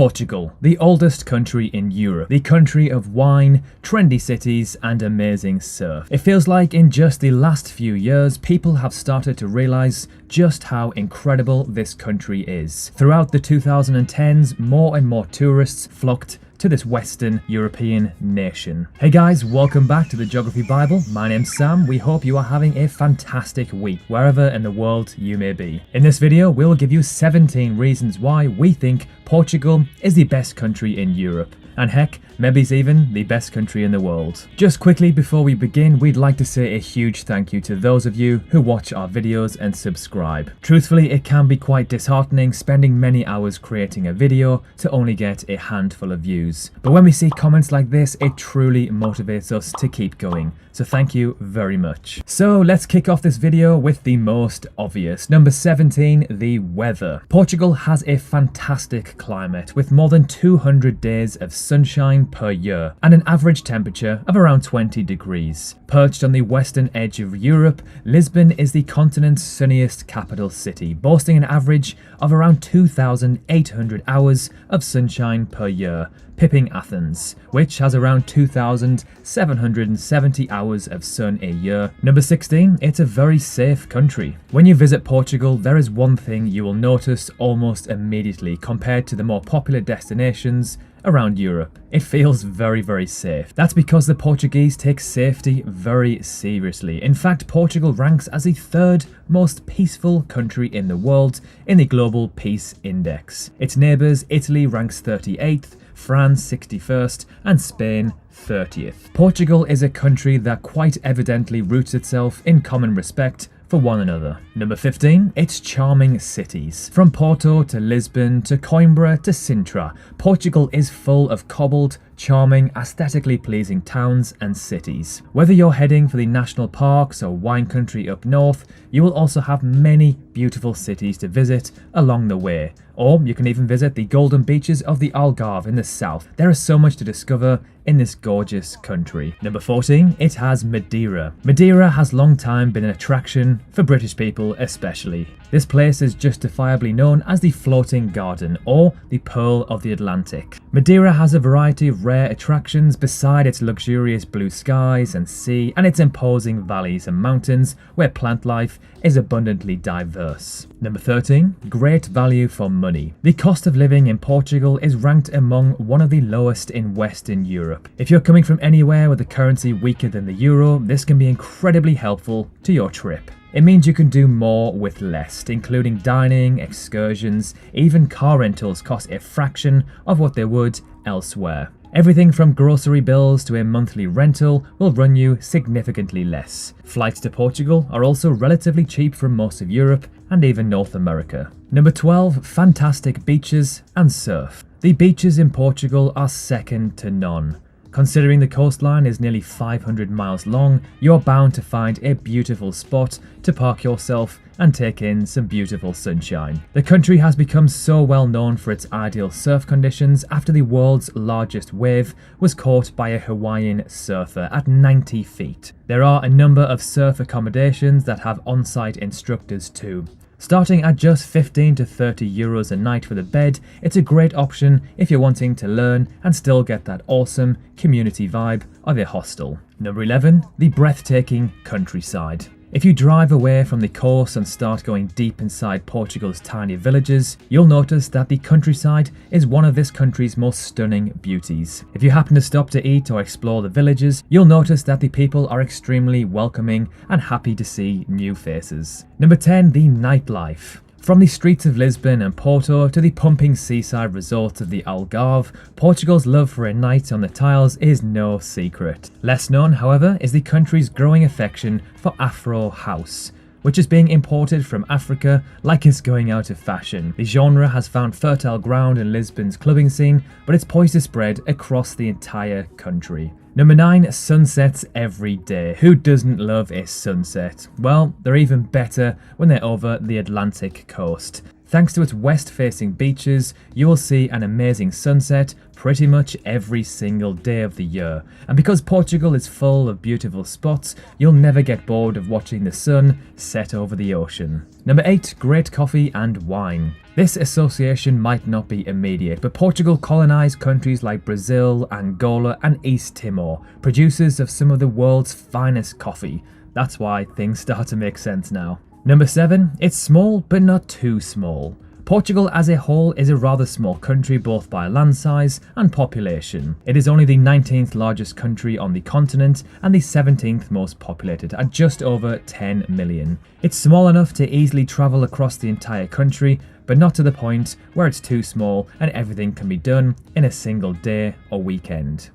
Portugal, the oldest country in Europe, the country of wine, trendy cities and amazing surf. It feels like in just the last few years, people have started to realise just how incredible this country is. Throughout the 2010s, more and more tourists flocked to this Western European nation. Hey guys, welcome back to the Geography Bible. My name's Sam. We hope you are having a fantastic week, wherever in the world you may be. In this video, we'll give you 17 reasons why we think Portugal is the best country in Europe. And heck, maybe it's even the best country in the world. Just quickly before we begin, we'd like to say a huge thank you to those of you who watch our videos and subscribe. Truthfully, it can be quite disheartening spending many hours creating a video to only get a handful of views. But when we see comments like this, it truly motivates us to keep going. So thank you very much. So let's kick off this video with the most obvious. Number 17, the weather. Portugal has a fantastic climate with more than 200 days of sunshine per year and an average temperature of around 20 degrees. Perched on the western edge of Europe, Lisbon is the continent's sunniest capital city, boasting an average of around 2,800 hours of sunshine per year, pipping Athens, which has around 2,770 hours of sun a year. Number 16, it's a very safe country. When you visit Portugal, there is one thing you will notice almost immediately compared to the more popular destinations around Europe. It feels very, very safe. That's because the Portuguese take safety very seriously. In fact, Portugal ranks as the third most peaceful country in the world in the Global Peace Index. Its neighbours, Italy, ranks 38th, France 61st, and Spain 30th. Portugal is a country that quite evidently roots itself in common respect for one another. Number 15, its charming cities. From Porto to Lisbon to Coimbra to Sintra, Portugal is full of cobbled, charming, aesthetically pleasing towns and cities. Whether you're heading for the national parks or wine country up north, you will also have many beautiful cities to visit along the way. Or you can even visit the golden beaches of the Algarve in the south. There is so much to discover in this gorgeous country. Number 14, it has Madeira. Madeira has long time been an attraction for British people especially. This place is justifiably known as the Floating Garden or the Pearl of the Atlantic. Madeira has a variety of rare attractions beside its luxurious blue skies and sea and its imposing valleys and mountains where plant life is abundantly diverse. Number 13, great value for money. The cost of living in Portugal is ranked among one of the lowest in Western Europe. If you're coming from anywhere with a currency weaker than the euro, this can be incredibly helpful to your trip. It means you can do more with less, including dining, excursions, even car rentals cost a fraction of what they would elsewhere. Everything from grocery bills to a monthly rental will run you significantly less. Flights to Portugal are also relatively cheap from most of Europe and even North America. Number 12, fantastic beaches and surf. The beaches in Portugal are second to none. Considering the coastline is nearly 500 miles long, you're bound to find a beautiful spot to park yourself and take in some beautiful sunshine. The country has become so well known for its ideal surf conditions after the world's largest wave was caught by a Hawaiian surfer at 90 feet. There are a number of surf accommodations that have on-site instructors too. Starting at just 15 to 30 euros a night for the bed, it's a great option if you're wanting to learn and still get that awesome community vibe of a hostel. Number 11, the breathtaking countryside. If you drive away from the coast and start going deep inside Portugal's tiny villages, you'll notice that the countryside is one of this country's most stunning beauties. If you happen to stop to eat or explore the villages, you'll notice that the people are extremely welcoming and happy to see new faces. Number 10, the nightlife. From the streets of Lisbon and Porto to the pumping seaside resorts of the Algarve, Portugal's love for a night on the tiles is no secret. Less known, however, is the country's growing affection for Afro House, which is being imported from Africa like it's going out of fashion. The genre has found fertile ground in Lisbon's clubbing scene, but it's poised to spread across the entire country. Number 9, sunsets every day. Who doesn't love a sunset? Well, they're even better when they're over the Atlantic coast. Thanks to its west-facing beaches, you will see an amazing sunset pretty much every single day of the year. And because Portugal is full of beautiful spots, you'll never get bored of watching the sun set over the ocean. Number 8, great coffee and wine. This association might not be immediate, but Portugal colonised countries like Brazil, Angola and East Timor, producers of some of the world's finest coffee. That's why things start to make sense now. Number 7, it's small but not too small. Portugal as a whole is a rather small country both by land size and population. It is only the 19th largest country on the continent and the 17th most populated at just over 10 million. It's small enough to easily travel across the entire country, but not to the point where it's too small and everything can be done in a single day or weekend.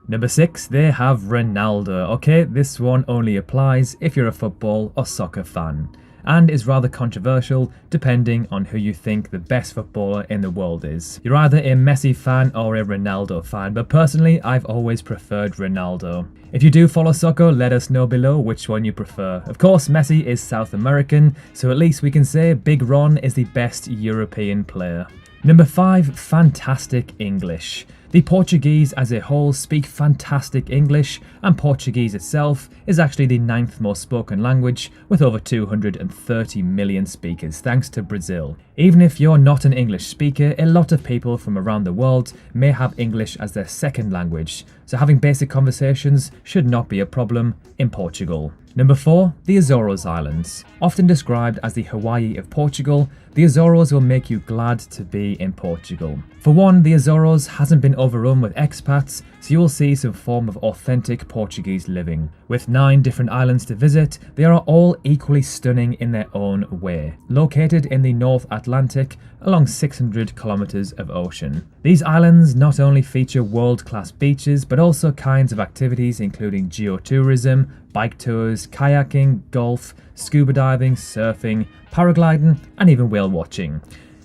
Number 6, they have Ronaldo. Okay, this one only applies if you're a football or soccer fan, and is rather controversial depending on who you think the best footballer in the world is. You're either a Messi fan or a Ronaldo fan, but personally I've always preferred Ronaldo. If you do follow soccer, let us know below which one you prefer. Of course, Messi is South American, so at least we can say Big Ron is the best European player. Number 5, fantastic English. The Portuguese as a whole speak fantastic English, and Portuguese itself is actually the 9th most spoken language with over 230 million speakers thanks to Brazil. Even if you're not an English speaker, a lot of people from around the world may have English as their second language, so having basic conversations should not be a problem in Portugal. Number 4, the Azores Islands. Often described as the Hawaii of Portugal, the Azores will make you glad to be in Portugal. For one, the Azores hasn't been overrun with expats, so you will see some form of authentic Portuguese living. With 9 different islands to visit, they are all equally stunning in their own way. Located in the North Atlantic, along 600 kilometers of ocean. These islands not only feature world-class beaches, but also kinds of activities including geotourism, bike tours, kayaking, golf, scuba diving, surfing, paragliding, and even whale watching.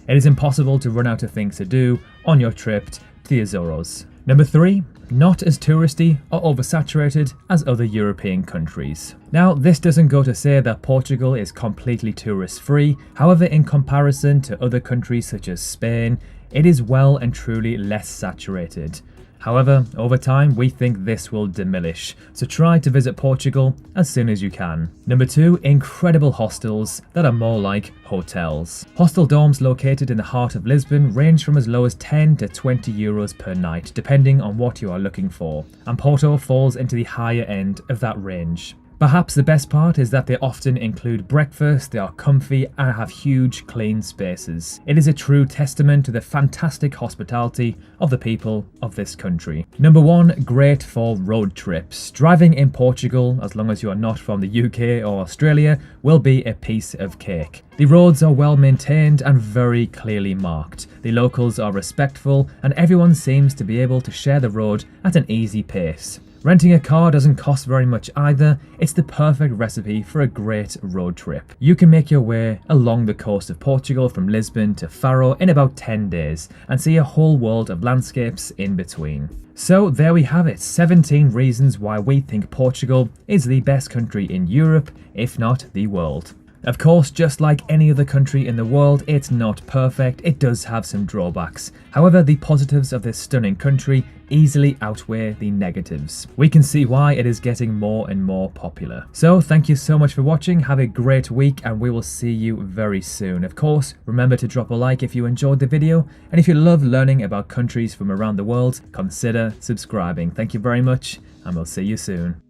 It is impossible to run out of things to do on your trip to the Azores. Number 3, not as touristy or oversaturated as other European countries. Now, this doesn't go to say that Portugal is completely tourist-free. However, in comparison to other countries such as Spain, it is well and truly less saturated. However, over time, we think this will diminish, so try to visit Portugal as soon as you can. Number 2, incredible hostels that are more like hotels. Hostel dorms located in the heart of Lisbon range from as low as 10 to 20 euros per night, depending on what you are looking for, and Porto falls into the higher end of that range. Perhaps the best part is that they often include breakfast, they are comfy and have huge clean spaces. It is a true testament to the fantastic hospitality of the people of this country. Number 1, great for road trips. Driving in Portugal, as long as you are not from the UK or Australia, will be a piece of cake. The roads are well maintained and very clearly marked. The locals are respectful and everyone seems to be able to share the road at an easy pace. Renting a car doesn't cost very much either. It's the perfect recipe for a great road trip. You can make your way along the coast of Portugal from Lisbon to Faro in about 10 days and see a whole world of landscapes in between. So there we have it, 17 reasons why we think Portugal is the best country in Europe, if not the world. Of course, just like any other country in the world, it's not perfect, it does have some drawbacks. However, the positives of this stunning country easily outweigh the negatives. We can see why it is getting more and more popular. So thank you so much for watching, have a great week and we will see you very soon. Of course, remember to drop a like if you enjoyed the video, and if you love learning about countries from around the world, consider subscribing. Thank you very much and we'll see you soon.